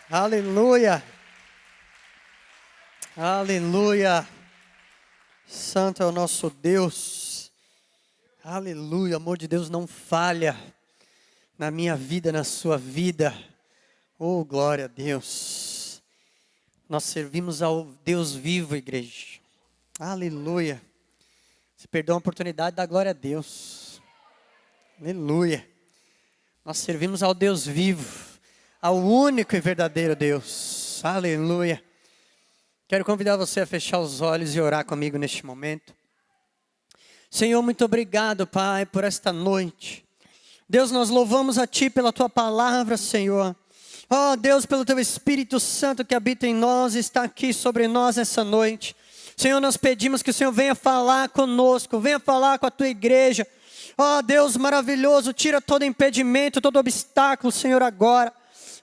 Aleluia. Aleluia. Santo é o nosso Deus. Aleluia. O amor de Deus não falha na minha vida, na sua vida. Oh, glória a Deus. Nós servimos ao Deus vivo, igreja. Aleluia. Se perdeu a oportunidade, dá glória a Deus. Aleluia. Nós servimos ao Deus vivo, ao único e verdadeiro Deus. Aleluia. Quero convidar você a fechar os olhos e orar comigo neste momento. Senhor, muito obrigado, Pai, por esta noite. Deus, nós louvamos a Ti pela Tua palavra, Senhor. Oh, Deus, pelo Teu Espírito Santo que habita em nós, está aqui sobre nós essa noite. Senhor, nós pedimos que o Senhor venha falar conosco, venha falar com a Tua igreja. Oh, Deus maravilhoso, tira todo impedimento, todo obstáculo, Senhor, agora.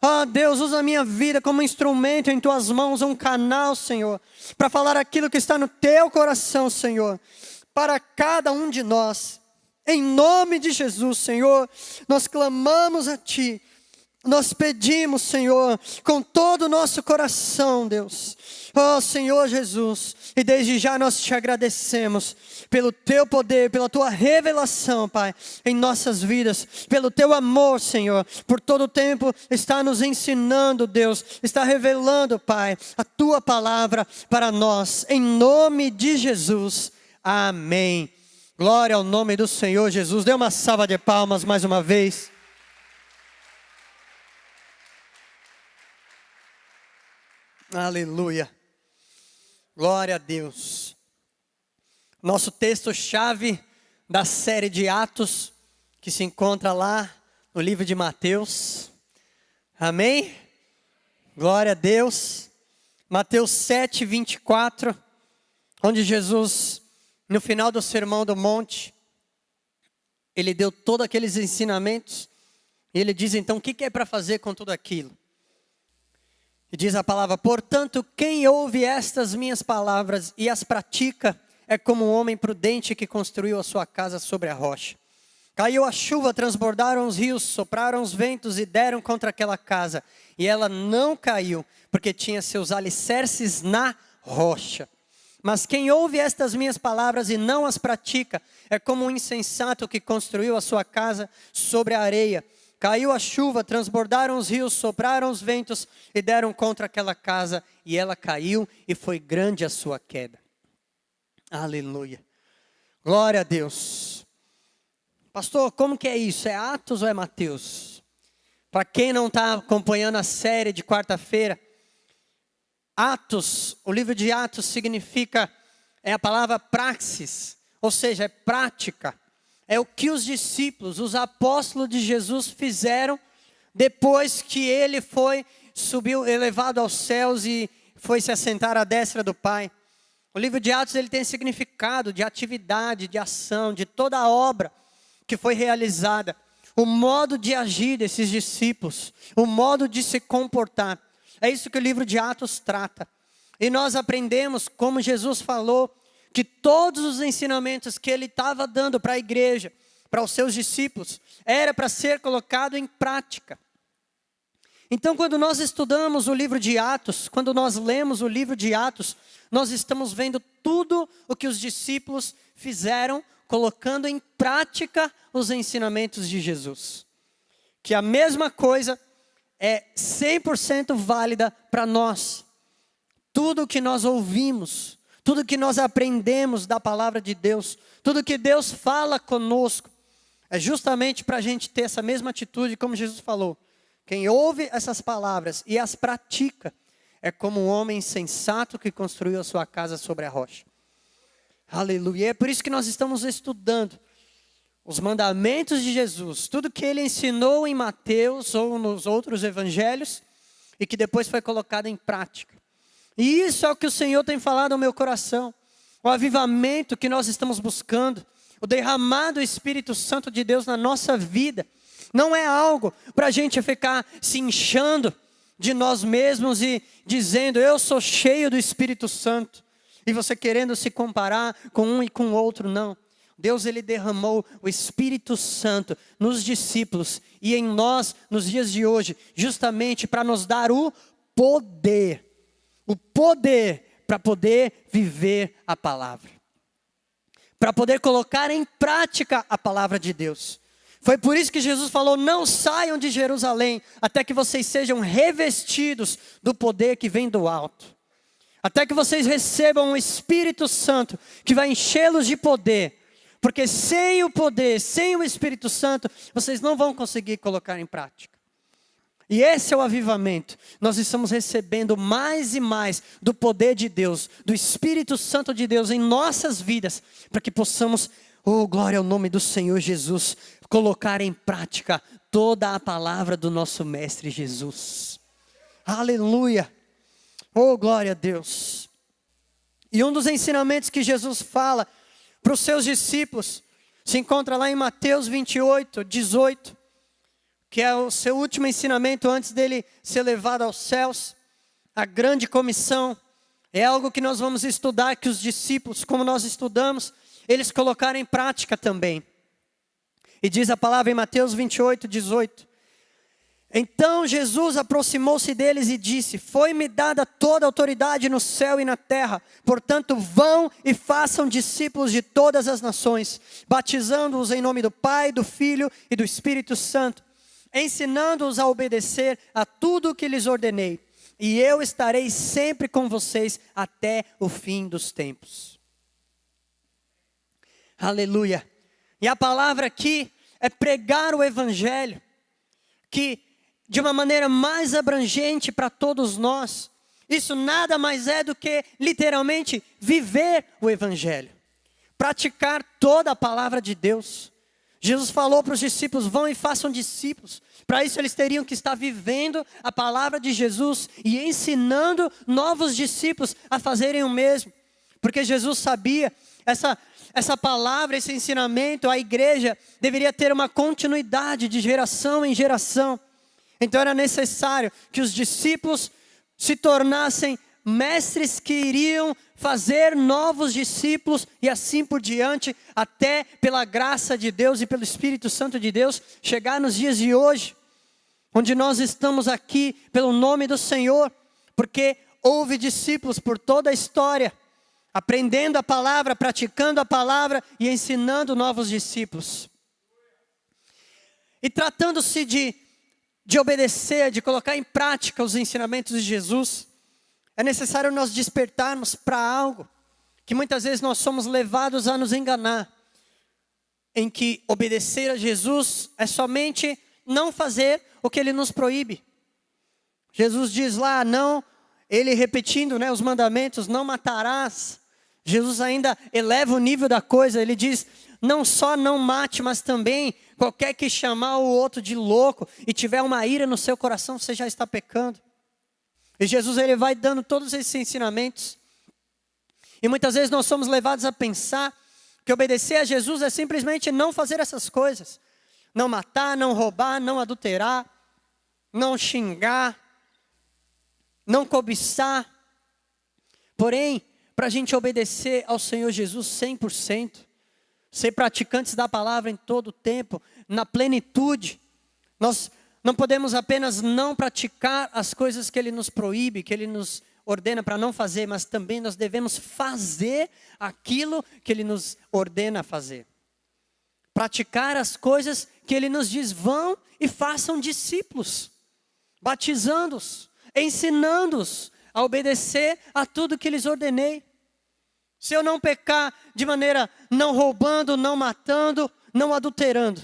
Oh, Deus, usa a minha vida como instrumento em Tuas mãos, um canal, Senhor, para falar aquilo que está no Teu coração, Senhor, para cada um de nós. Em nome de Jesus, Senhor, nós clamamos a Ti. Nós pedimos, Senhor, com todo o nosso coração, Deus. Oh, Senhor Jesus, e desde já nós Te agradecemos pelo Teu poder, pela Tua revelação, Pai, em nossas vidas, pelo Teu amor, Senhor, por todo o tempo está nos ensinando, Deus, está revelando, Pai, a Tua palavra para nós, em nome de Jesus, amém. Glória ao nome do Senhor Jesus. Dê uma salva de palmas mais uma vez. Aleluia, glória a Deus. Nosso texto-chave da série de Atos, que se encontra lá no livro de Mateus, amém? Glória a Deus. Mateus 7, 24, onde Jesus, no final do Sermão do Monte, Ele deu todos aqueles ensinamentos, e Ele diz então, o que é para fazer com tudo aquilo? E diz a palavra, portanto, quem ouve estas minhas palavras e as pratica, é como um homem prudente que construiu a sua casa sobre a rocha. Caiu a chuva, transbordaram os rios, sopraram os ventos e deram contra aquela casa. E ela não caiu, porque tinha seus alicerces na rocha. Mas quem ouve estas minhas palavras e não as pratica, é como um insensato que construiu a sua casa sobre a areia. Caiu a chuva, transbordaram os rios, sopraram os ventos e deram contra aquela casa. E ela caiu e foi grande a sua queda. Aleluia. Glória a Deus. Pastor, como que é isso? É Atos ou é Mateus? Para quem não está acompanhando a série de quarta-feira, Atos, o livro de Atos significa, é a palavra praxis, ou seja, é prática. É o que os discípulos, os apóstolos de Jesus fizeram depois que ele subiu elevado aos céus e foi se assentar à destra do Pai. O livro de Atos ele tem significado de atividade, de ação, de toda a obra que foi realizada. O modo de agir desses discípulos, o modo de se comportar. É isso que o livro de Atos trata. E nós aprendemos, como Jesus falou, que todos os ensinamentos que ele estava dando para a igreja, para os seus discípulos, era para ser colocado em prática. Então, quando nós estudamos o livro de Atos, quando nós lemos o livro de Atos, nós estamos vendo tudo o que os discípulos fizeram, colocando em prática os ensinamentos de Jesus. Que a mesma coisa é 100% válida para nós. Tudo o que nós ouvimos, tudo que nós aprendemos da palavra de Deus, tudo que Deus fala conosco, é justamente para a gente ter essa mesma atitude, como Jesus falou. Quem ouve essas palavras e as pratica, é como um homem sensato que construiu a sua casa sobre a rocha. Aleluia. É por isso que nós estamos estudando os mandamentos de Jesus, tudo que ele ensinou em Mateus ou nos outros evangelhos, e que depois foi colocado em prática. E isso é o que o Senhor tem falado ao meu coração. O avivamento que nós estamos buscando, o derramado Espírito Santo de Deus na nossa vida, não é algo para a gente ficar se inchando de nós mesmos e dizendo, eu sou cheio do Espírito Santo. E você querendo se comparar com um e com o outro, não. O Deus ele derramou o Espírito Santo nos discípulos e em nós nos dias de hoje, justamente para nos dar o poder para poder viver a palavra, para poder colocar em prática a palavra de Deus. Foi por isso que Jesus falou: não saiam de Jerusalém, até que vocês sejam revestidos do poder que vem do alto. Até que vocês recebam o Espírito Santo, que vai enchê-los de poder. Porque sem o poder, sem o Espírito Santo, vocês não vão conseguir colocar em prática. E esse é o avivamento. Nós estamos recebendo mais e mais do poder de Deus, do Espírito Santo de Deus em nossas vidas, para que possamos, oh glória ao nome do Senhor Jesus, colocar em prática toda a palavra do nosso Mestre Jesus. Aleluia! Oh glória a Deus! E um dos ensinamentos que Jesus fala para os seus discípulos se encontra lá em Mateus 28, 18, que é o seu último ensinamento antes dele ser levado aos céus. A grande comissão é algo que nós vamos estudar, que os discípulos, como nós estudamos, eles colocaram em prática também. E diz a palavra em Mateus 28, 18. Então Jesus aproximou-se deles e disse: foi-me dada toda a autoridade no céu e na terra, portanto vão e façam discípulos de todas as nações, batizando-os em nome do Pai, do Filho e do Espírito Santo, ensinando-os a obedecer a tudo o que lhes ordenei, e eu estarei sempre com vocês até o fim dos tempos. Aleluia! E a palavra aqui é pregar o Evangelho, que de uma maneira mais abrangente para todos nós. Isso nada mais é do que literalmente viver o Evangelho, praticar toda a palavra de Deus. Jesus falou para os discípulos: vão e façam discípulos. Para isso eles teriam que estar vivendo a palavra de Jesus e ensinando novos discípulos a fazerem o mesmo. Porque Jesus sabia, essa palavra, esse ensinamento, a igreja deveria ter uma continuidade de geração em geração. Então era necessário que os discípulos se tornassem mestres que iriam fazer novos discípulos e assim por diante, até pela graça de Deus e pelo Espírito Santo de Deus, chegar nos dias de hoje, onde nós estamos aqui pelo nome do Senhor, porque houve discípulos por toda a história, aprendendo a palavra, praticando a palavra e ensinando novos discípulos. E tratando-se de obedecer, de colocar em prática os ensinamentos de Jesus, é necessário nós despertarmos para algo que muitas vezes nós somos levados a nos enganar, em que obedecer a Jesus é somente não fazer o que Ele nos proíbe. Jesus diz lá, não, Ele repetindo, os mandamentos, não matarás. Jesus ainda eleva o nível da coisa, Ele diz: não só não mate, mas também qualquer que chamar o outro de louco e tiver uma ira no seu coração, você já está pecando. E Jesus ele vai dando todos esses ensinamentos. E muitas vezes nós somos levados a pensar que obedecer a Jesus é simplesmente não fazer essas coisas. Não matar, não roubar, não adulterar, não xingar, não cobiçar. Porém, para a gente obedecer ao Senhor Jesus 100%, ser praticantes da palavra em todo o tempo, na plenitude, nós não podemos apenas não praticar as coisas que Ele nos proíbe, que Ele nos ordena para não fazer, mas também nós devemos fazer aquilo que Ele nos ordena fazer. Praticar as coisas que Ele nos diz: vão e façam discípulos, batizando-os, ensinando-os a obedecer a tudo que lhes ordenei. Se eu não pecar de maneira não roubando, não matando, não adulterando,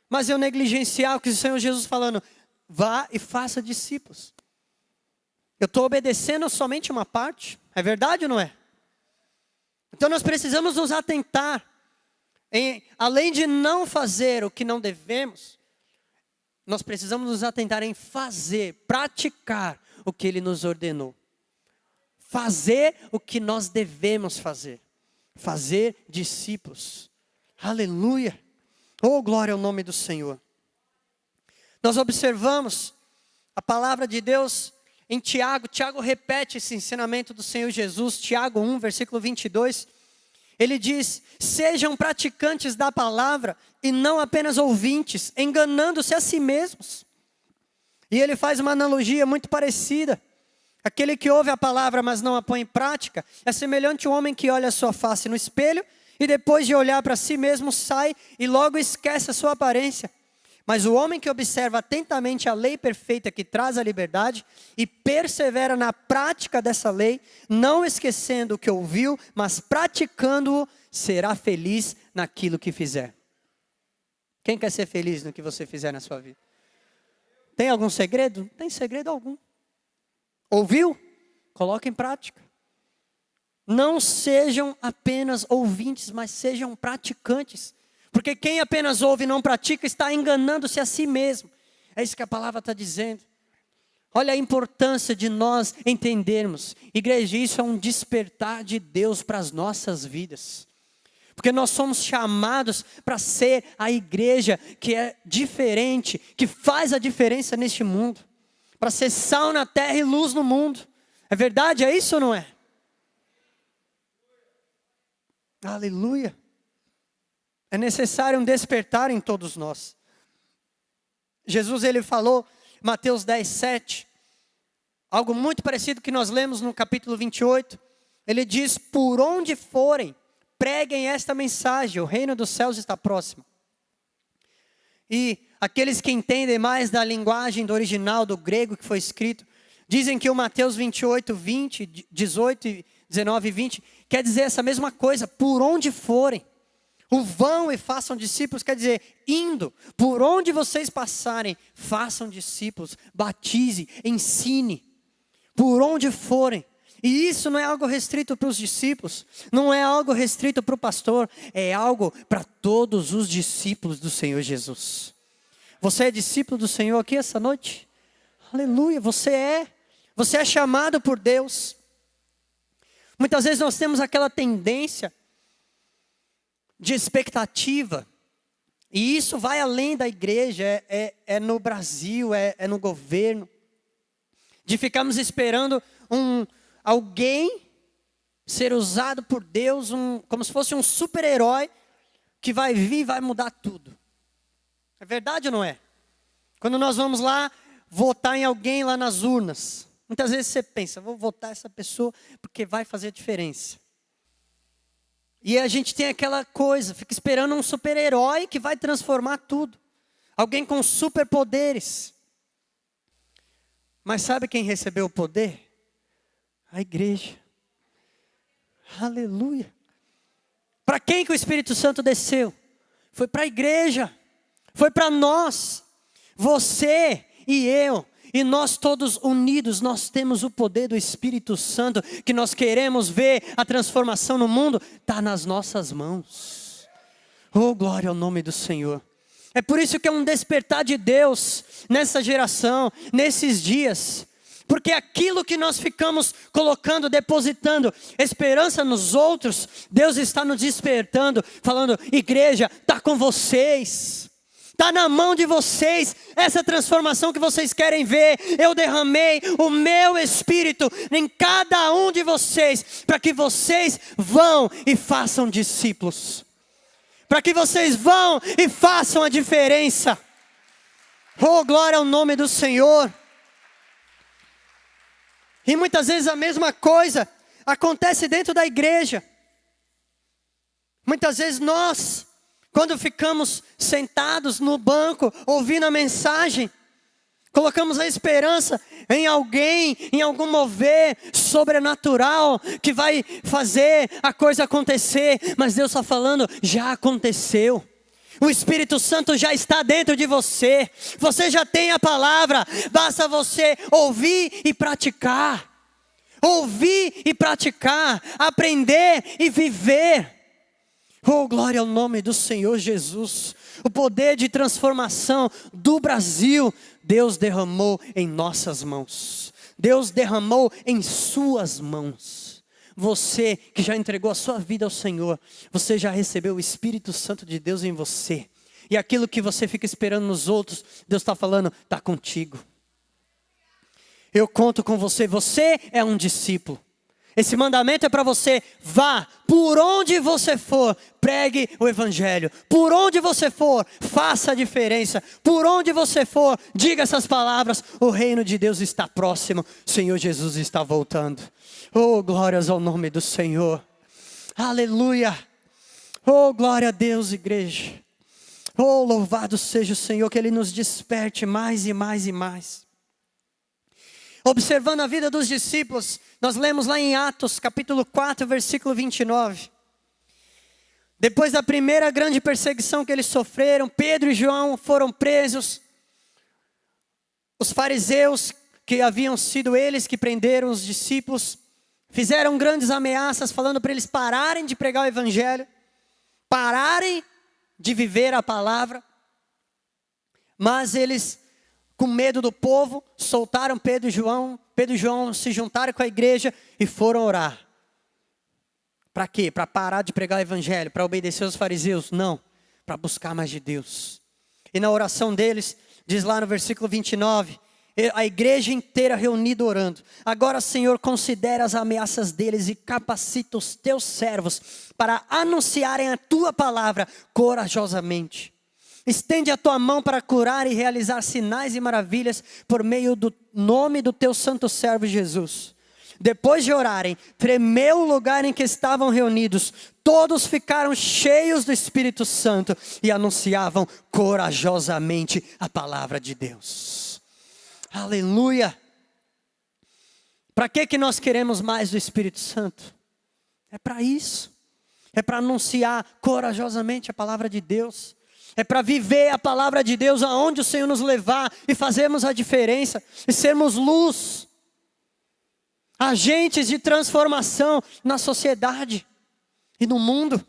mas eu negligenciar o que o Senhor Jesus falando, vá e faça discípulos. Eu estou obedecendo somente uma parte, é verdade ou não é? Então nós precisamos nos atentar, além de não fazer o que não devemos, nós precisamos nos atentar em fazer, praticar o que Ele nos ordenou. Fazer o que nós devemos fazer. Fazer discípulos. Aleluia. Oh, glória ao nome do Senhor. Nós observamos a palavra de Deus em Tiago. Tiago repete esse ensinamento do Senhor Jesus. Tiago 1, versículo 22. Ele diz: sejam praticantes da palavra e não apenas ouvintes, enganando-se a si mesmos. E ele faz uma analogia muito parecida. Aquele que ouve a palavra, mas não a põe em prática, é semelhante ao homem que olha a sua face no espelho e depois de olhar para si mesmo sai e logo esquece a sua aparência. Mas o homem que observa atentamente a lei perfeita que traz a liberdade e persevera na prática dessa lei, não esquecendo o que ouviu, mas praticando-o, será feliz naquilo que fizer. Quem quer ser feliz no que você fizer na sua vida? Tem algum segredo? Não tem segredo algum. Ouviu? Coloque em prática. Não sejam apenas ouvintes, mas sejam praticantes. Porque quem apenas ouve e não pratica está enganando-se a si mesmo. É isso que a palavra está dizendo. Olha a importância de nós entendermos. Igreja, isso é um despertar de Deus para as nossas vidas. Porque nós somos chamados para ser a igreja que é diferente, que faz a diferença neste mundo. Para ser sal na terra e luz no mundo. É verdade? É isso ou não é? Aleluia. É necessário um despertar em todos nós. Jesus, ele falou, Mateus 10, 7, algo muito parecido que nós lemos no capítulo 28. Ele diz: por onde forem, preguem esta mensagem, o reino dos céus está próximo. E aqueles que entendem mais da linguagem do original, do grego que foi escrito, dizem que o Mateus 28, 20, 18, 19 e 20, quer dizer essa mesma coisa, por onde forem. O vão e façam discípulos quer dizer indo, por onde vocês passarem, façam discípulos, batize, ensine, por onde forem. E isso não é algo restrito para os discípulos, não é algo restrito para o pastor, é algo para todos os discípulos do Senhor Jesus. Você é discípulo do Senhor aqui essa noite? Aleluia, você é chamado por Deus. Muitas vezes nós temos aquela tendência de expectativa, e isso vai além da igreja, é no Brasil, é no governo, de ficarmos esperando alguém ser usado por Deus, como se fosse um super-herói, que vai vir e vai mudar tudo. É verdade ou não é? Quando nós vamos lá, votar em alguém lá nas urnas, muitas vezes você pensa, vou votar essa pessoa, porque vai fazer diferença. E a gente tem aquela coisa, fica esperando um super-herói que vai transformar tudo. Alguém com superpoderes. Mas sabe quem recebeu o poder? A igreja. Aleluia. Para quem que o Espírito Santo desceu? Foi para a igreja. Foi para nós. Você e eu. E nós todos unidos, nós temos o poder do Espírito Santo, que nós queremos ver a transformação no mundo, está nas nossas mãos. Oh, glória ao nome do Senhor. É por isso que é um despertar de Deus, nessa geração, nesses dias. Porque aquilo que nós ficamos colocando, depositando esperança nos outros, Deus está nos despertando, falando, igreja, está com vocês. Está na mão de vocês, essa transformação que vocês querem ver. Eu derramei o meu Espírito em cada um de vocês, para que vocês vão e façam discípulos. Para que vocês vão e façam a diferença. Oh, glória ao nome do Senhor. E muitas vezes a mesma coisa acontece dentro da igreja. Muitas vezes nós, quando ficamos sentados no banco, ouvindo a mensagem, colocamos a esperança em alguém, em algum mover sobrenatural, que vai fazer a coisa acontecer, mas Deus está falando, já aconteceu. O Espírito Santo já está dentro de você, você já tem a palavra, basta você ouvir e praticar. Ouvir e praticar, aprender e viver. Oh, glória ao nome do Senhor Jesus. O poder de transformação do Brasil, Deus derramou em nossas mãos. Deus derramou em suas mãos. Você que já entregou a sua vida ao Senhor, você já recebeu o Espírito Santo de Deus em você. E aquilo que você fica esperando nos outros, Deus está falando, está contigo. Eu conto com você, você é um discípulo. Esse mandamento é para você: vá, por onde você for, pregue o evangelho. Por onde você for, faça a diferença. Por onde você for, diga essas palavras: o reino de Deus está próximo, o Senhor Jesus está voltando. Oh, glórias ao nome do Senhor. Aleluia. Oh, glória a Deus, igreja. Oh, louvado seja o Senhor, que Ele nos desperte mais e mais e mais. Observando a vida dos discípulos, nós lemos lá em Atos, capítulo 4, versículo 29. Depois da primeira grande perseguição que eles sofreram, Pedro e João foram presos. Os fariseus, que haviam sido eles que prenderam os discípulos, fizeram grandes ameaças, falando para eles pararem de pregar o evangelho, pararem de viver a palavra. Mas eles, com medo do povo, soltaram Pedro e João. Pedro e João se juntaram com a igreja e foram orar. Para quê? Para parar de pregar o evangelho, para obedecer aos fariseus? Não, para buscar mais de Deus. E na oração deles, diz lá no versículo 29, a igreja inteira reunida orando: agora, Senhor, considera as ameaças deles e capacita os teus servos para anunciarem a tua palavra corajosamente. Estende a tua mão para curar e realizar sinais e maravilhas por meio do nome do teu santo servo Jesus. Depois de orarem, tremeu o lugar em que estavam reunidos. Todos ficaram cheios do Espírito Santo e anunciavam corajosamente a palavra de Deus. Aleluia! Para que nós queremos mais do Espírito Santo? É para isso. É para anunciar corajosamente a palavra de Deus. É para viver a palavra de Deus aonde o Senhor nos levar e fazermos a diferença e sermos luz, agentes de transformação na sociedade e no mundo.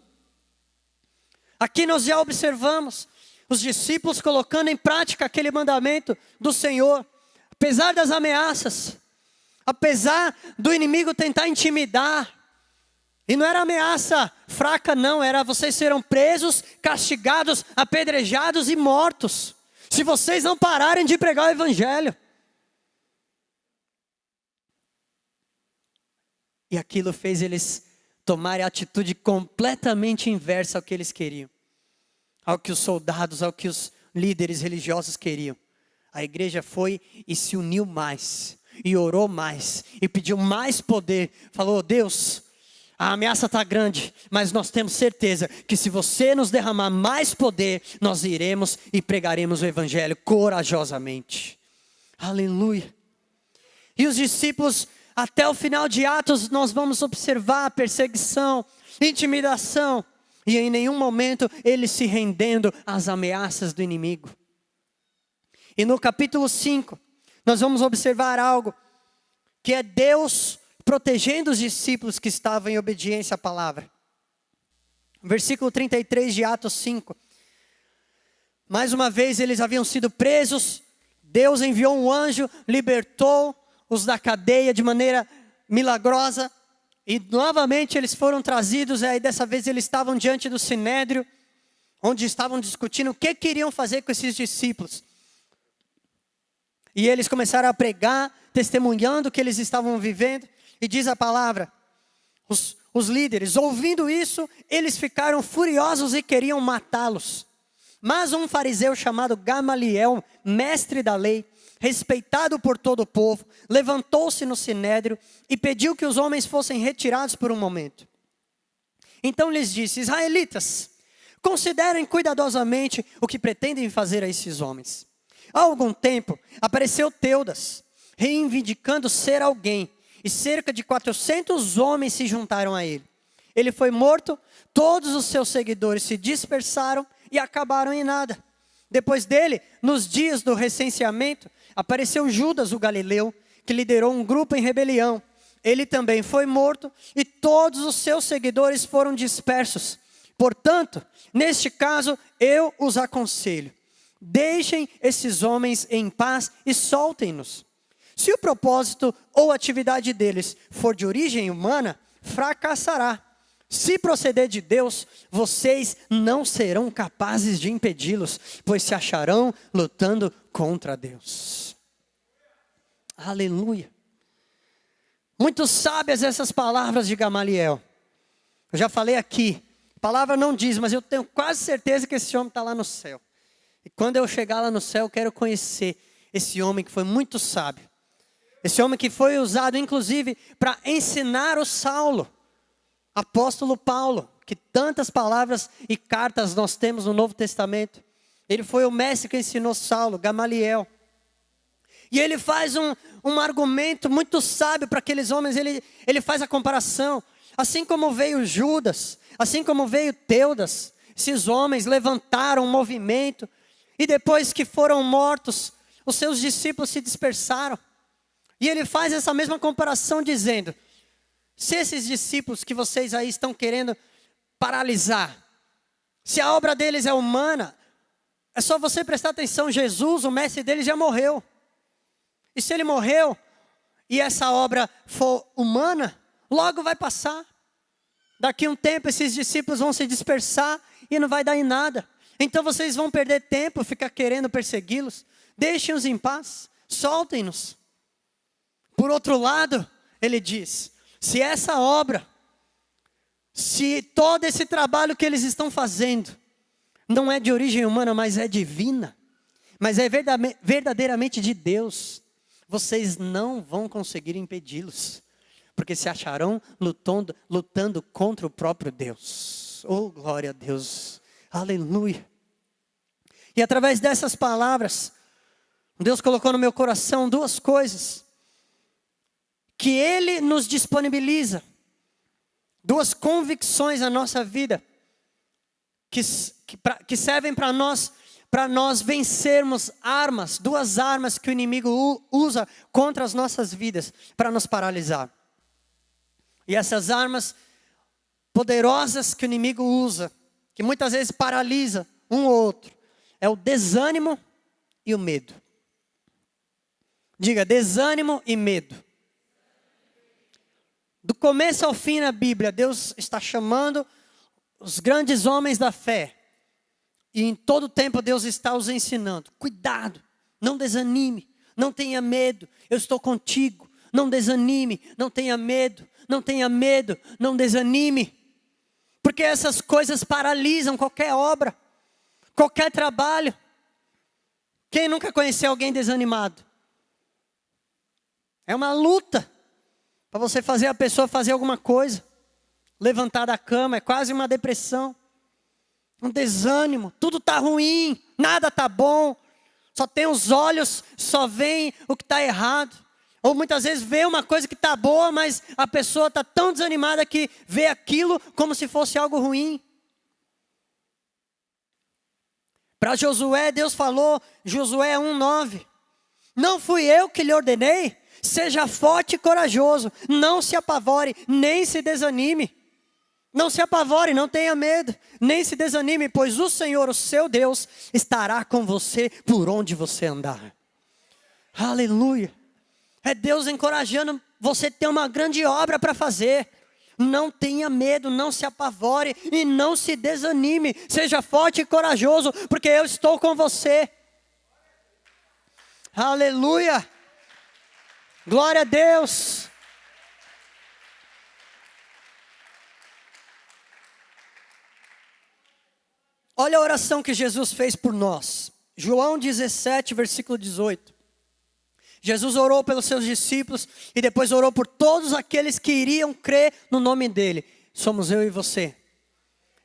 Aqui nós já observamos os discípulos colocando em prática aquele mandamento do Senhor, apesar das ameaças, apesar do inimigo tentar intimidar. E não era ameaça fraca não, era: vocês serão presos, castigados, apedrejados e mortos, se vocês não pararem de pregar o evangelho. E aquilo fez eles tomarem a atitude completamente inversa ao que eles queriam, ao que os soldados, ao que os líderes religiosos queriam. A igreja foi e se uniu mais, e orou mais, e pediu mais poder. Falou: Deus, a ameaça está grande, mas nós temos certeza que se você nos derramar mais poder, nós iremos e pregaremos o evangelho corajosamente. Aleluia. E os discípulos, até o final de Atos, nós vamos observar a perseguição, intimidação, e em nenhum momento eles se rendendo às ameaças do inimigo. E no capítulo 5, nós vamos observar algo, que é Deus protegendo os discípulos que estavam em obediência à palavra. Versículo 33 de Atos 5. Mais uma vez eles haviam sido presos. Deus enviou um anjo, libertou-os da cadeia de maneira milagrosa. E novamente eles foram trazidos. E aí dessa vez eles estavam diante do Sinédrio, onde estavam discutindo o que queriam fazer com esses discípulos. E eles começaram a pregar, testemunhando o que eles estavam vivendo. E diz a palavra, os líderes, ouvindo isso, eles ficaram furiosos e queriam matá-los. Mas um fariseu chamado Gamaliel, mestre da lei, respeitado por todo o povo, levantou-se no sinédrio e pediu que os homens fossem retirados por um momento. Então lhes disse: israelitas, considerem cuidadosamente o que pretendem fazer a esses homens. Há algum tempo apareceu Teudas, reivindicando ser alguém, e cerca de 400 homens se juntaram a ele. Ele foi morto, todos os seus seguidores se dispersaram e acabaram em nada. Depois dele, nos dias do recenseamento, apareceu Judas o Galileu, que liderou um grupo em rebelião. Ele também foi morto e todos os seus seguidores foram dispersos. Portanto, neste caso, eu os aconselho: deixem esses homens em paz e soltem-nos. Se o propósito ou atividade deles for de origem humana, fracassará. Se proceder de Deus, vocês não serão capazes de impedi-los, pois se acharão lutando contra Deus. Aleluia. Muito sábias essas palavras de Gamaliel. Eu já falei aqui, a palavra não diz, mas eu tenho quase certeza que esse homem está lá no céu. E quando eu chegar lá no céu, eu quero conhecer esse homem que foi muito sábio. Esse homem que foi usado, inclusive, para ensinar o Saulo, apóstolo Paulo, que tantas palavras e cartas nós temos no Novo Testamento. Ele foi o mestre que ensinou Saulo, Gamaliel. E ele faz um argumento muito sábio para aqueles homens, ele faz a comparação. Assim como veio Judas, assim como veio Teudas, esses homens levantaram um movimento, e depois que foram mortos, os seus discípulos se dispersaram. E ele faz essa mesma comparação dizendo, se esses discípulos que vocês aí estão querendo paralisar, se a obra deles é humana, é só você prestar atenção, Jesus, o mestre deles, já morreu. E se ele morreu, e essa obra for humana, logo vai passar. Daqui a um tempo esses discípulos vão se dispersar e não vai dar em nada. Então vocês vão perder tempo, ficar querendo persegui-los. Deixem-os em paz, soltem-nos. Por outro lado, ele diz, se essa obra, se todo esse trabalho que eles estão fazendo, não é de origem humana, mas é divina, mas é verdadeiramente de Deus, vocês não vão conseguir impedi-los, porque se acharão lutando contra o próprio Deus. Oh, glória a Deus, aleluia. E através dessas palavras, Deus colocou no meu coração duas coisas, que Ele nos disponibiliza, duas convicções na nossa vida, que servem para nós vencermos armas, duas armas que o inimigo usa contra as nossas vidas, para nos paralisar. E essas armas poderosas que o inimigo usa, que muitas vezes paralisa um ou outro, é o desânimo e o medo. Diga, desânimo e medo. Do começo ao fim na Bíblia, Deus está chamando os grandes homens da fé. E em todo tempo Deus está os ensinando. Cuidado, não desanime, não tenha medo, eu estou contigo. Não desanime, não tenha medo, não tenha medo, não desanime. Porque essas coisas paralisam qualquer obra, qualquer trabalho. Quem nunca conheceu alguém desanimado? É uma luta para você fazer a pessoa fazer alguma coisa. Levantar da cama, é quase uma depressão. Um desânimo, tudo está ruim, nada está bom. Só tem os olhos, só vem o que está errado. Ou muitas vezes vê uma coisa que está boa, mas a pessoa está tão desanimada que vê aquilo como se fosse algo ruim. Para Josué, Deus falou, Josué 1:9. Não fui eu que lhe ordenei? Seja forte e corajoso, não se apavore, nem se desanime. Não se apavore, não tenha medo, nem se desanime, pois o Senhor, o seu Deus, estará com você por onde você andar. Aleluia. É Deus encorajando você a ter uma grande obra para fazer. Não tenha medo, não se apavore e não se desanime. Seja forte e corajoso, porque eu estou com você. Aleluia. Glória a Deus. Olha a oração que Jesus fez por nós. João 17, versículo 18. Jesus orou pelos seus discípulos e depois orou por todos aqueles que iriam crer no nome dele. Somos eu e você.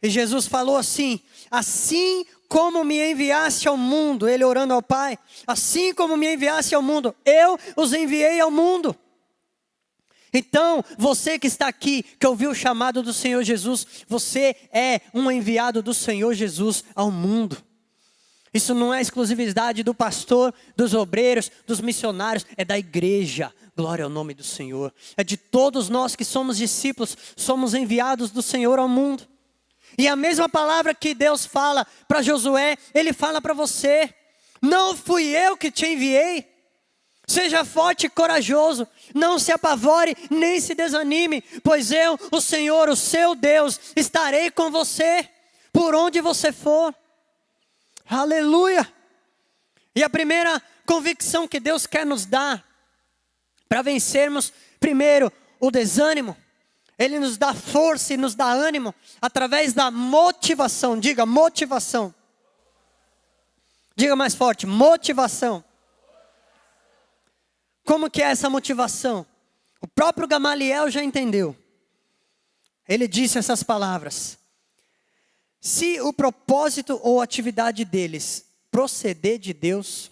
E Jesus falou assim: assim como me enviaste ao mundo, ele orando ao Pai, assim como me enviaste ao mundo, eu os enviei ao mundo. Então, você que está aqui, que ouviu o chamado do Senhor Jesus, você é um enviado do Senhor Jesus ao mundo. Isso não é exclusividade do pastor, dos obreiros, dos missionários, é da igreja. Glória ao nome do Senhor. É de todos nós que somos discípulos, somos enviados do Senhor ao mundo. E a mesma palavra que Deus fala para Josué, Ele fala para você. Não fui eu que te enviei. Seja forte e corajoso, não se apavore, nem se desanime, pois eu, o Senhor, o seu Deus, estarei com você, por onde você for. Aleluia! E a primeira convicção que Deus quer nos dar, para vencermos, primeiro, o desânimo, Ele nos dá força e nos dá ânimo através da motivação. Diga motivação. Diga mais forte, motivação. Como que é essa motivação? O próprio Gamaliel já entendeu. Ele disse essas palavras: se o propósito ou atividade deles proceder de Deus,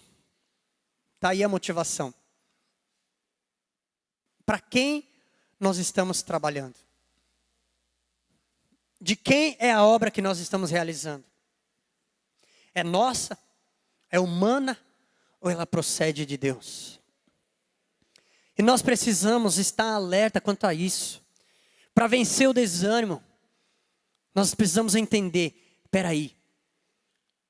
está aí a motivação. Para quem nós estamos trabalhando? De quem é a obra que nós estamos realizando? É nossa? É humana? Ou ela procede de Deus? E nós precisamos estar alerta quanto a isso. Para vencer o desânimo, nós precisamos entender, espera aí,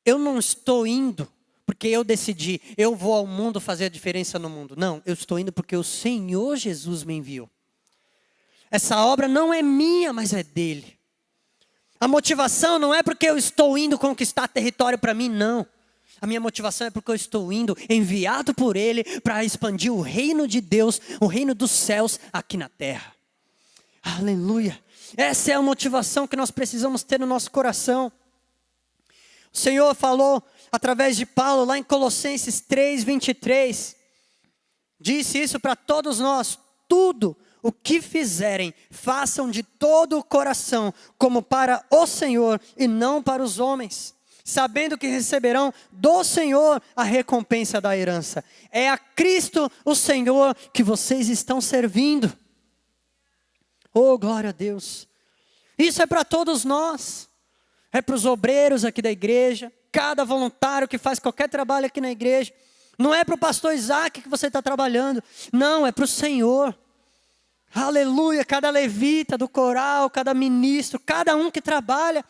eu não estou indo porque eu decidi, eu vou ao mundo fazer a diferença no mundo. Não, eu estou indo porque o Senhor Jesus me enviou. Essa obra não é minha, mas é dele. A motivação não é porque eu estou indo conquistar território para mim, não. A minha motivação é porque eu estou indo, enviado por Ele, para expandir o reino de Deus, o reino dos céus aqui na terra. Aleluia. Essa é a motivação que nós precisamos ter no nosso coração. O Senhor falou através de Paulo lá em Colossenses 3:23. Disse isso para todos nós: tudo o que fizerem, façam de todo o coração, como para o Senhor e não para os homens, sabendo que receberão do Senhor a recompensa da herança. É a Cristo o Senhor que vocês estão servindo. Oh, glória a Deus. Isso é para todos nós. É para os obreiros aqui da igreja, cada voluntário que faz qualquer trabalho aqui na igreja. Não é para o pastor Isaac que você está trabalhando. Não, é para o Senhor. Aleluia, cada levita do coral, cada ministro, cada um que trabalha.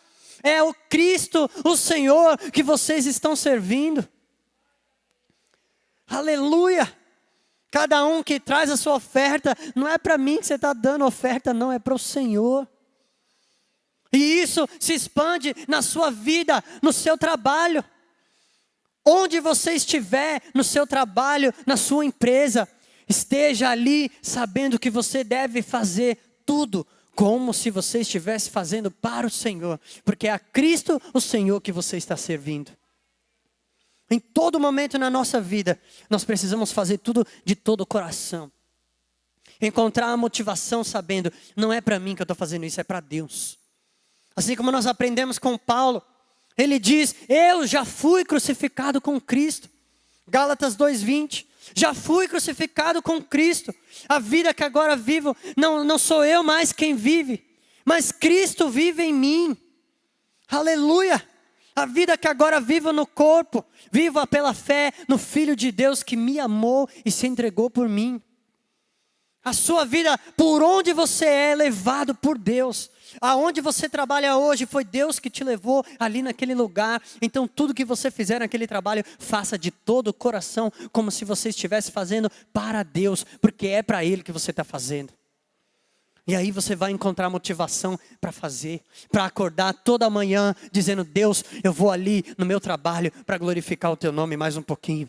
É o Cristo, o Senhor, que vocês estão servindo. Aleluia. Cada um que traz a sua oferta, não é para mim que você está dando oferta, não, é para o Senhor. E isso se expande na sua vida, no seu trabalho. Onde você estiver, no seu trabalho, na sua empresa, esteja ali sabendo que você deve fazer tudo como se você estivesse fazendo para o Senhor, porque é a Cristo o Senhor que você está servindo. Em todo momento na nossa vida, nós precisamos fazer tudo de todo o coração. Encontrar a motivação sabendo, não é para mim que eu estou fazendo isso, é para Deus. Assim como nós aprendemos com Paulo, ele diz: eu já fui crucificado com Cristo. Gálatas 2:20. Já fui crucificado com Cristo. A vida que agora vivo, não sou eu mais quem vive, mas Cristo vive em mim. Aleluia. A vida que agora vivo no corpo, vivo pela fé no Filho de Deus que me amou e se entregou por mim. A sua vida, por onde você é levado por Deus. Aonde você trabalha hoje, foi Deus que te levou ali naquele lugar. Então tudo que você fizer naquele trabalho, faça de todo o coração, como se você estivesse fazendo para Deus, porque é para Ele que você está fazendo. E aí você vai encontrar motivação para fazer, para acordar toda manhã dizendo: Deus, eu vou ali no meu trabalho para glorificar o Teu nome mais um pouquinho.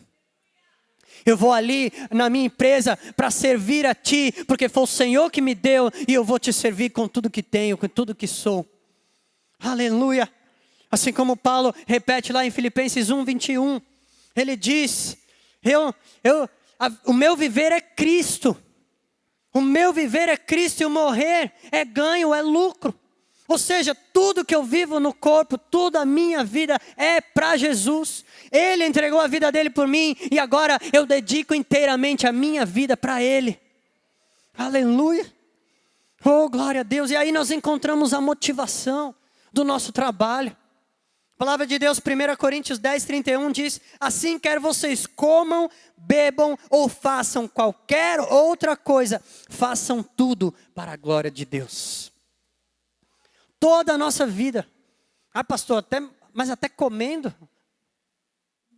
Eu vou ali na minha empresa para servir a Ti, porque foi o Senhor que me deu e eu vou Te servir com tudo que tenho, com tudo que sou. Aleluia. Assim como Paulo repete lá em Filipenses 1:21, ele diz: o meu viver é Cristo. O meu viver é Cristo e o morrer é ganho, é lucro. Ou seja, tudo que eu vivo no corpo, toda a minha vida é para Jesus. Ele entregou a vida dele por mim e agora eu dedico inteiramente a minha vida para Ele. Aleluia. Oh, glória a Deus. E aí nós encontramos a motivação do nosso trabalho. A palavra de Deus, 1 Coríntios 10:31 diz: assim quer vocês comam, bebam ou façam qualquer outra coisa, façam tudo para a glória de Deus. Toda a nossa vida. Ah, pastor, mas até comendo.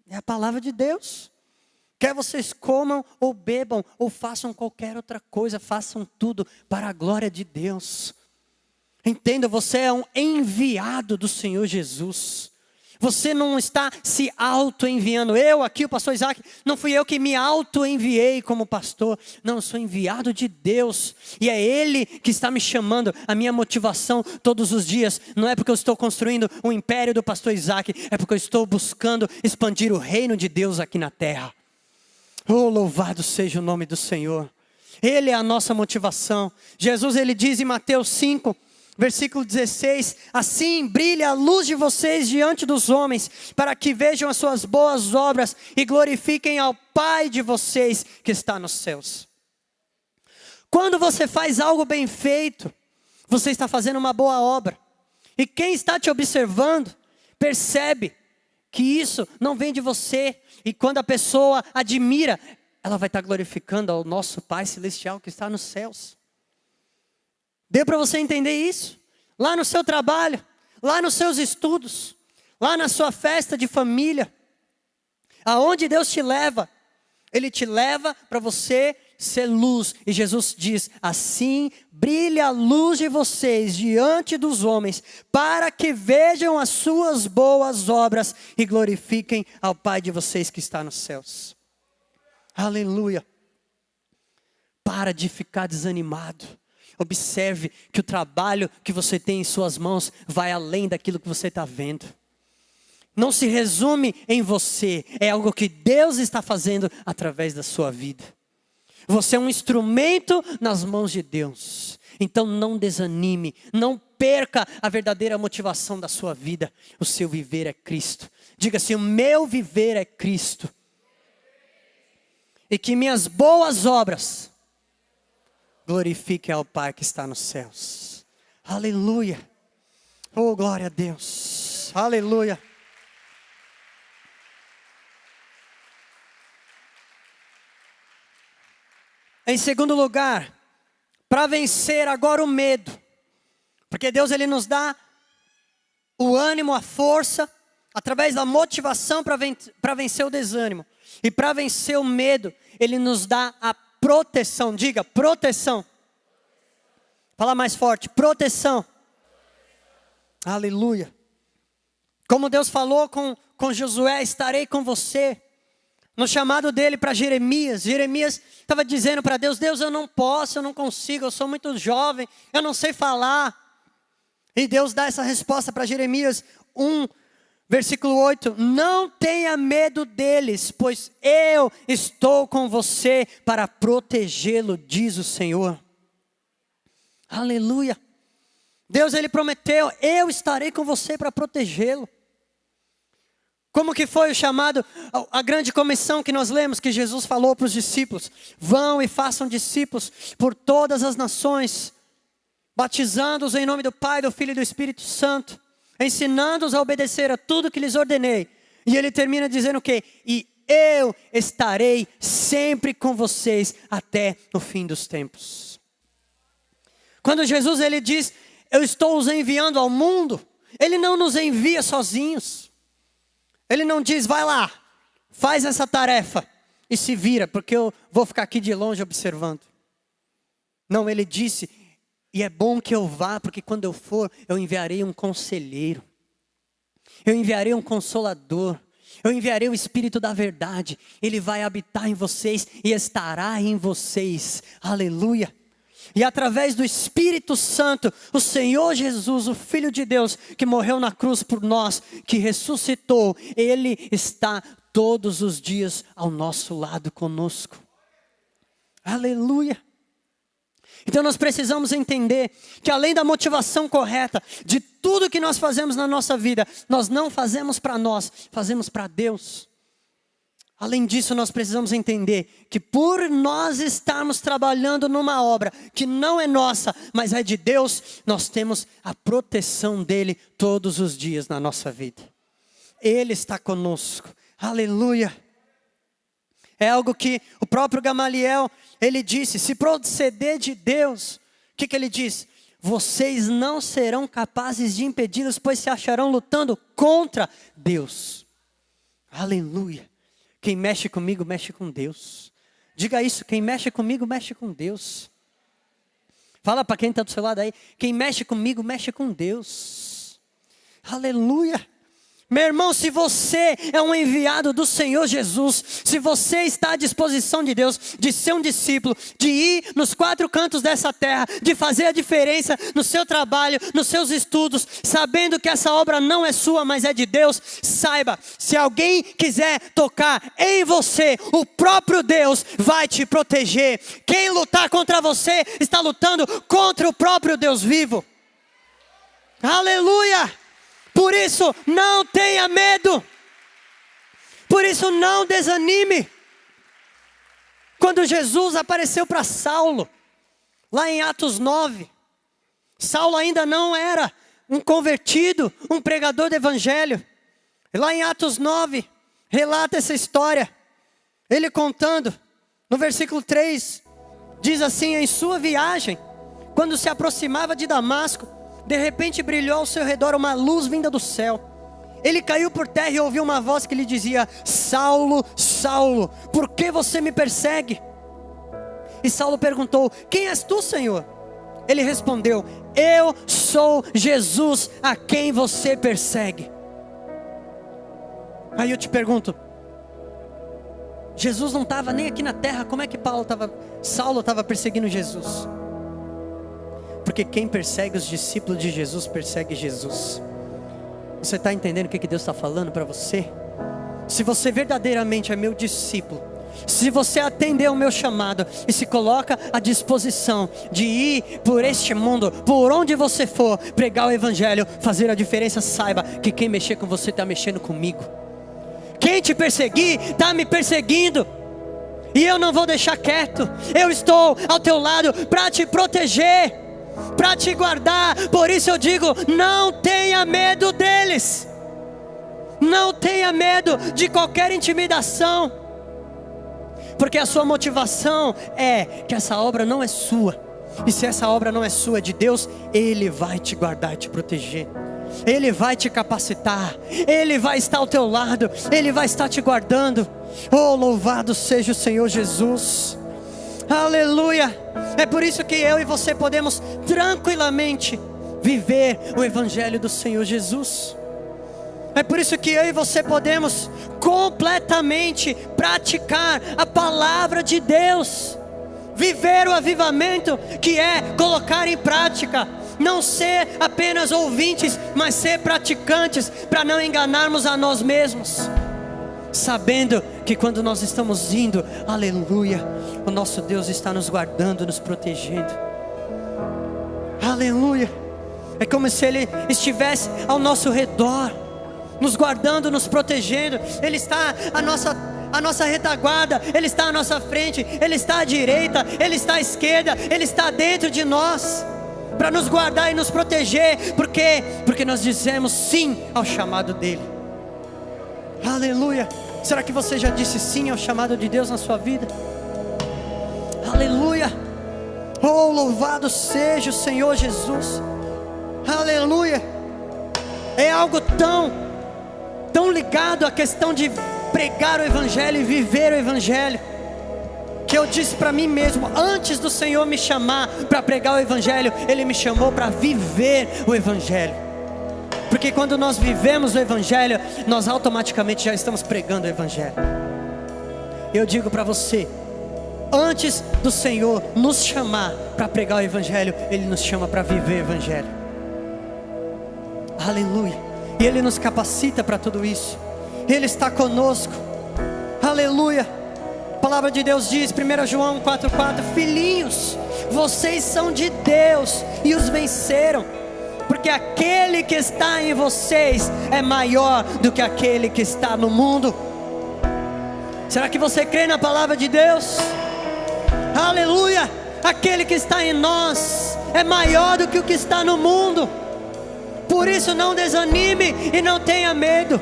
É a palavra de Deus. Quer vocês comam ou bebam ou façam qualquer outra coisa, façam tudo para a glória de Deus. Entenda, você é um enviado do Senhor Jesus. Você não está se auto-enviando. Eu aqui, o pastor Isaac, não fui eu que me auto-enviei como pastor. Não, eu sou enviado de Deus. E é Ele que está me chamando. A minha motivação todos os dias não é porque eu estou construindo o império do pastor Isaac. É porque eu estou buscando expandir o reino de Deus aqui na terra. Oh, louvado seja o nome do Senhor. Ele é a nossa motivação. Jesus, ele diz em Mateus 5, versículo 16, assim brilha a luz de vocês diante dos homens, para que vejam as suas boas obras e glorifiquem ao Pai de vocês que está nos céus. Quando você faz algo bem feito, você está fazendo uma boa obra. E quem está te observando, percebe que isso não vem de você. E quando a pessoa admira, ela vai estar glorificando ao nosso Pai Celestial que está nos céus. Deu para você entender isso? Lá no seu trabalho, lá nos seus estudos, lá na sua festa de família. Aonde Deus te leva, Ele te leva para você ser luz. E Jesus diz, assim brilha a luz de vocês diante dos homens, para que vejam as suas boas obras e glorifiquem ao Pai de vocês que está nos céus. Aleluia. Para de ficar desanimado. Observe que o trabalho que você tem em suas mãos vai além daquilo que você está vendo. Não se resume em você, é algo que Deus está fazendo através da sua vida. Você é um instrumento nas mãos de Deus. Então não desanime, não perca a verdadeira motivação da sua vida. O seu viver é Cristo. Diga assim, o meu viver é Cristo. E que minhas boas obras glorifiquem ao Pai que está nos céus. Aleluia. Oh, glória a Deus. Aleluia. Em segundo lugar, para vencer agora o medo. Porque Deus ele nos dá o ânimo, a força, através da motivação para vencer o desânimo. E para vencer o medo, Ele nos dá a proteção. Diga, proteção. Fala mais forte, proteção. Aleluia. Como Deus falou com Josué, estarei com você. No chamado dele para Jeremias, Jeremias estava dizendo para Deus, Deus, eu não posso, eu não consigo, eu sou muito jovem, eu não sei falar. E Deus dá essa resposta para Jeremias 1, versículo 8, não tenha medo deles, pois eu estou com você para protegê-lo, diz o Senhor. Aleluia. Deus ele prometeu, eu estarei com você para protegê-lo. Como que foi o chamado, a grande comissão que nós lemos, que Jesus falou para os discípulos, vão e façam discípulos por todas as nações, batizando-os em nome do Pai, do Filho e do Espírito Santo, ensinando-os a obedecer a tudo que lhes ordenei. E ele termina dizendo o quê? E eu estarei sempre com vocês até o fim dos tempos. Quando Jesus ele diz, eu estou os enviando ao mundo, ele não nos envia sozinhos. Ele não diz, vai lá, faz essa tarefa e se vira, porque eu vou ficar aqui de longe observando. Não, ele disse, e é bom que eu vá, porque quando eu for, eu enviarei um conselheiro. Eu enviarei um consolador. Eu enviarei o Espírito da verdade. Ele vai habitar em vocês e estará em vocês. Aleluia. E através do Espírito Santo, o Senhor Jesus, o Filho de Deus, que morreu na cruz por nós, que ressuscitou, Ele está todos os dias ao nosso lado conosco. Aleluia. Então nós precisamos entender que além da motivação correta, de tudo que nós fazemos na nossa vida, nós não fazemos para nós, fazemos para Deus. Além disso, nós precisamos entender que por nós estarmos trabalhando numa obra que não é nossa, mas é de Deus, nós temos a proteção dEle todos os dias na nossa vida. Ele está conosco. Aleluia. É algo que o próprio Gamaliel, ele disse, se proceder de Deus, o que ele diz? Vocês não serão capazes de impedi-los, pois se acharão lutando contra Deus. Aleluia. Quem mexe comigo, mexe com Deus. Diga isso, quem mexe comigo, mexe com Deus. Fala para quem está do seu lado aí, quem mexe comigo, mexe com Deus. Aleluia. Meu irmão, se você é um enviado do Senhor Jesus, se você está à disposição de Deus, de ser um discípulo, de ir nos 4 cantos dessa terra, de fazer a diferença no seu trabalho, nos seus estudos, sabendo que essa obra não é sua, mas é de Deus, saiba, se alguém quiser tocar em você, o próprio Deus vai te proteger. Quem lutar contra você está lutando contra o próprio Deus vivo. Aleluia! Por isso, não tenha medo. Por isso, não desanime. Quando Jesus apareceu para Saulo, lá em Atos 9, Saulo ainda não era um convertido, um pregador do evangelho. Lá em Atos 9, relata essa história. Ele contando, no versículo 3, diz assim: em sua viagem, quando se aproximava de Damasco, de repente brilhou ao seu redor uma luz vinda do céu. Ele caiu por terra e ouviu uma voz que lhe dizia: Saulo, Saulo, por que você me persegue? E Saulo perguntou: quem és tu, Senhor? Ele respondeu: eu sou Jesus a quem você persegue. Aí eu te pergunto, Jesus não estava nem aqui na terra, como é que Saulo estava perseguindo Jesus? Porque quem persegue os discípulos de Jesus, persegue Jesus. Você está entendendo o que Deus está falando para você? Se você verdadeiramente é meu discípulo, se você atender ao meu chamado e se coloca à disposição de ir por este mundo, por onde você for, pregar o evangelho, fazer a diferença, saiba que quem mexer com você está mexendo comigo. Quem te perseguir, está me perseguindo. E eu não vou deixar quieto. Eu estou ao teu lado para te proteger, para te guardar. Por isso eu digo, não tenha medo deles. Não tenha medo de qualquer intimidação. Porque a sua motivação é que essa obra não é sua. E se essa obra não é sua, é de Deus, Ele vai te guardar e te proteger. Ele vai te capacitar. Ele vai estar ao teu lado. Ele vai estar te guardando. Oh, louvado seja o Senhor Jesus. Aleluia. É por isso que eu e você podemos tranquilamente viver o evangelho do Senhor Jesus. É por isso que eu e você podemos completamente praticar a palavra de Deus. Viver o avivamento, que é colocar em prática. Não ser apenas ouvintes, mas ser praticantes, para não enganarmos a nós mesmos. Sabendo que quando nós estamos indo, aleluia, o nosso Deus está nos guardando, nos protegendo. Aleluia. É como se Ele estivesse ao nosso redor, nos guardando, nos protegendo. Ele está à nossa retaguarda, Ele está à nossa frente, Ele está à direita, Ele está à esquerda, Ele está dentro de nós, para nos guardar e nos proteger. Por quê? Porque nós dizemos sim ao chamado dEle. Aleluia. Será que você já disse sim ao chamado de Deus na sua vida? Aleluia. Oh, louvado seja o Senhor Jesus. Aleluia. É algo tão ligado à questão de pregar o evangelho e viver o evangelho, que eu disse para mim mesmo, antes do Senhor me chamar para pregar o evangelho, Ele me chamou para viver o evangelho. Porque quando nós vivemos o evangelho, nós automaticamente já estamos pregando o evangelho. Eu digo para você, antes do Senhor nos chamar para pregar o evangelho, Ele nos chama para viver o evangelho. Aleluia. E Ele nos capacita para tudo isso. Ele está conosco. Aleluia. A palavra de Deus diz, 1 João 4,4: filhinhos, vocês são de Deus e os venceram, porque aquele que está em vocês é maior do que aquele que está no mundo. Será que você crê na palavra de Deus? Aleluia. Aquele que está em nós é maior do que o que está no mundo. Por isso não desanime e não tenha medo.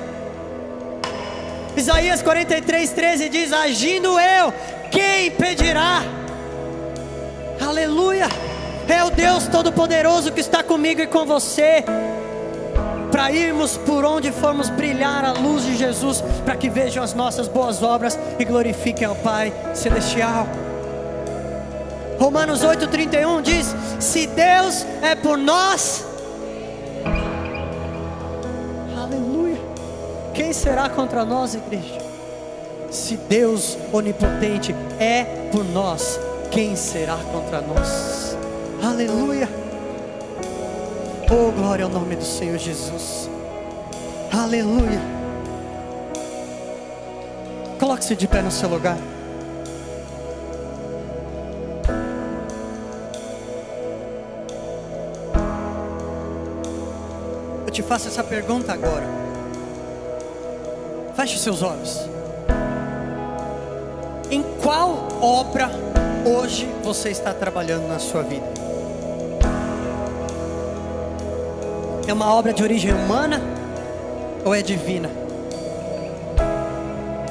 Isaías 43:13 diz: agindo eu, quem impedirá? Aleluia. É o Deus Todo-Poderoso que está comigo e com você, para irmos por onde formos brilhar a luz de Jesus, para que vejam as nossas boas obras e glorifiquem ao Pai Celestial. Romanos 8:31 diz: se Deus é por nós, aleluia, quem será contra nós, igreja? Se Deus onipotente é por nós, quem será contra nós? Aleluia. Oh, glória ao nome do Senhor Jesus. Aleluia. Coloque-se de pé no seu lugar. Eu te faço essa pergunta agora. Feche os seus olhos. Em qual obra hoje você está trabalhando na sua vida? É uma obra de origem humana ou é divina?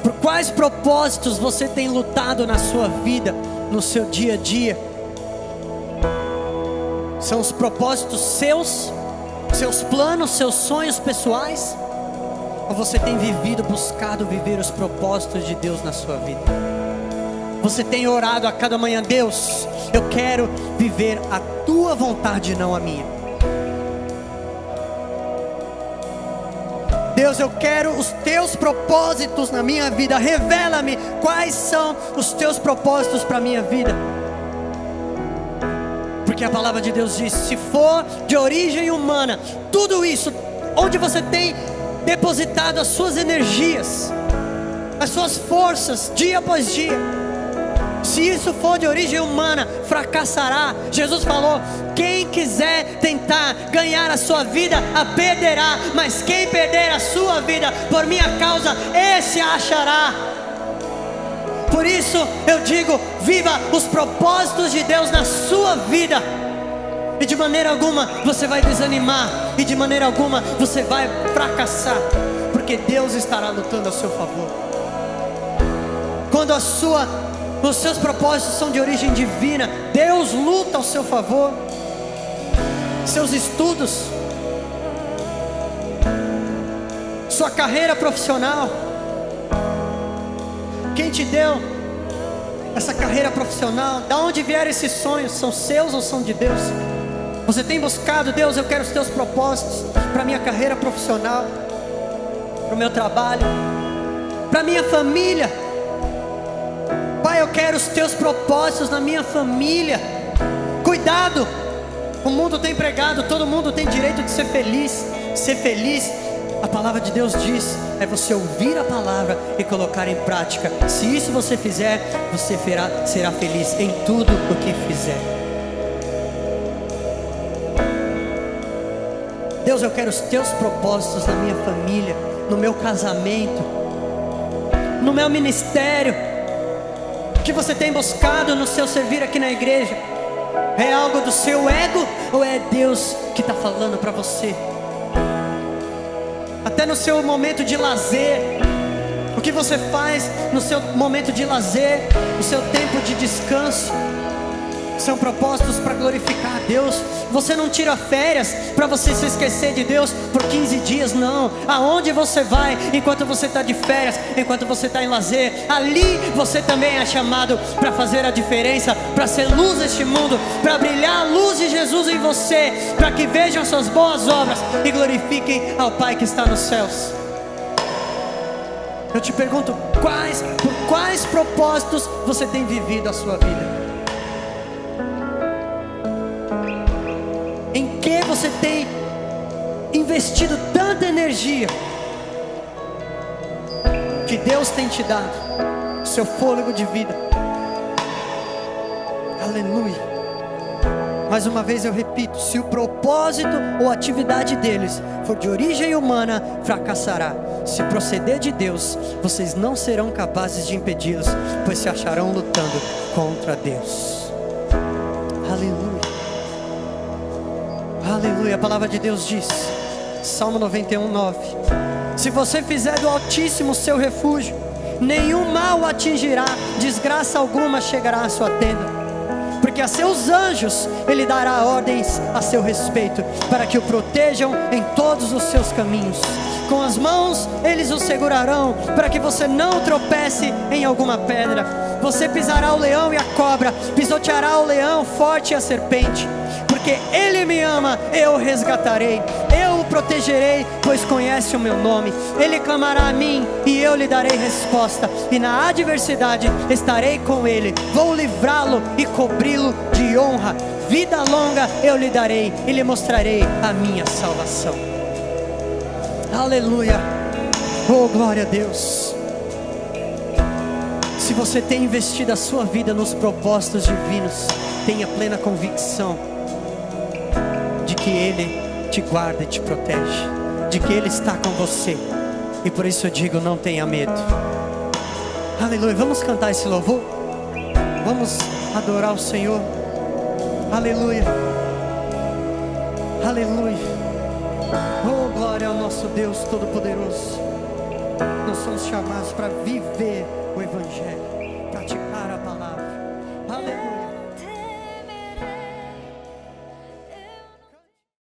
Por quais propósitos você tem lutado na sua vida, no seu dia a dia? São os propósitos seus planos, seus sonhos pessoais? Ou você tem buscado viver os propósitos de Deus na sua vida? Você tem orado a cada manhã: Deus, eu quero viver a tua vontade, não a minha. Deus, eu quero os teus propósitos na minha vida. Revela-me quais são os teus propósitos para a minha vida. Porque a palavra de Deus diz: se for de origem humana, tudo isso, onde você tem depositado as suas energias, as suas forças, dia após dia, se isso for de origem humana, fracassará. Jesus falou: quem quiser tentar ganhar a sua vida, a perderá. Mas quem perder a sua vida por minha causa, esse a achará. Por isso eu digo: viva os propósitos de Deus na sua vida. E de maneira alguma você vai desanimar, e de maneira alguma você vai fracassar, porque Deus estará lutando a seu favor. Quando os seus propósitos são de origem divina, Deus luta ao seu favor. Seus estudos, sua carreira profissional, quem te deu essa carreira profissional? Da onde vieram esses sonhos? São seus ou são de Deus? Você tem buscado: Deus, eu quero os teus propósitos para minha carreira profissional, para o meu trabalho, para minha família. Pai, eu quero os teus propósitos na minha família. Cuidado, o mundo tem pregado, todo mundo tem direito de ser feliz. Ser feliz, a palavra de Deus diz, é você ouvir a palavra e colocar em prática. Se isso você fizer, você será feliz em tudo o que fizer. Deus, eu quero os teus propósitos na minha família, no meu casamento, no meu ministério. O que você tem buscado no seu servir aqui na igreja? É algo do seu ego ou é Deus que está falando para você? Até no seu momento de lazer, o que você faz no seu momento de lazer, no seu tempo de descanso, são propósitos para glorificar a Deus. Você não tira férias para você se esquecer de Deus por 15 dias, não. Aonde você vai enquanto você está de férias, enquanto você está em lazer, ali você também é chamado para fazer a diferença, para ser luz neste mundo, para brilhar a luz de Jesus em você, para que vejam suas boas obras e glorifiquem ao Pai que está nos céus. Eu te pergunto: por quais propósitos você tem vivido a sua vida? Em que você tem investido tanta energia que Deus tem te dado seu fôlego de vida? Aleluia. Mais uma vez eu repito: se o propósito ou atividade deles for de origem humana, fracassará. Se proceder de Deus, vocês não serão capazes de impedi-los, pois se acharão lutando contra Deus. Aleluia. Aleluia. A palavra de Deus diz, Salmo 91:9: se você fizer do Altíssimo seu refúgio, nenhum mal o atingirá, desgraça alguma chegará à sua tenda. Porque a seus anjos Ele dará ordens a seu respeito, para que o protejam em todos os seus caminhos. Com as mãos eles o segurarão, para que você não tropece em alguma pedra. Você pisará o leão e a cobra, pisoteará o leão forte e a serpente. Porque Ele me ama, eu o resgatarei, eu o protegerei, pois conhece o meu nome. Ele clamará a mim e eu lhe darei resposta. E na adversidade estarei com ele. Vou livrá-lo e cobri-lo de honra. Vida longa eu lhe darei e lhe mostrarei a minha salvação. Aleluia. Oh, glória a Deus. Se você tem investido a sua vida nos propósitos divinos, tenha plena convicção de que Ele te guarda e te protege, de que Ele está com você. E por isso eu digo, não tenha medo. Aleluia, vamos cantar esse louvor? Vamos adorar o Senhor. Aleluia, aleluia. Oh, glória ao nosso Deus Todo-Poderoso. Nós somos chamados para viver o Evangelho, praticar a palavra. Aleluia.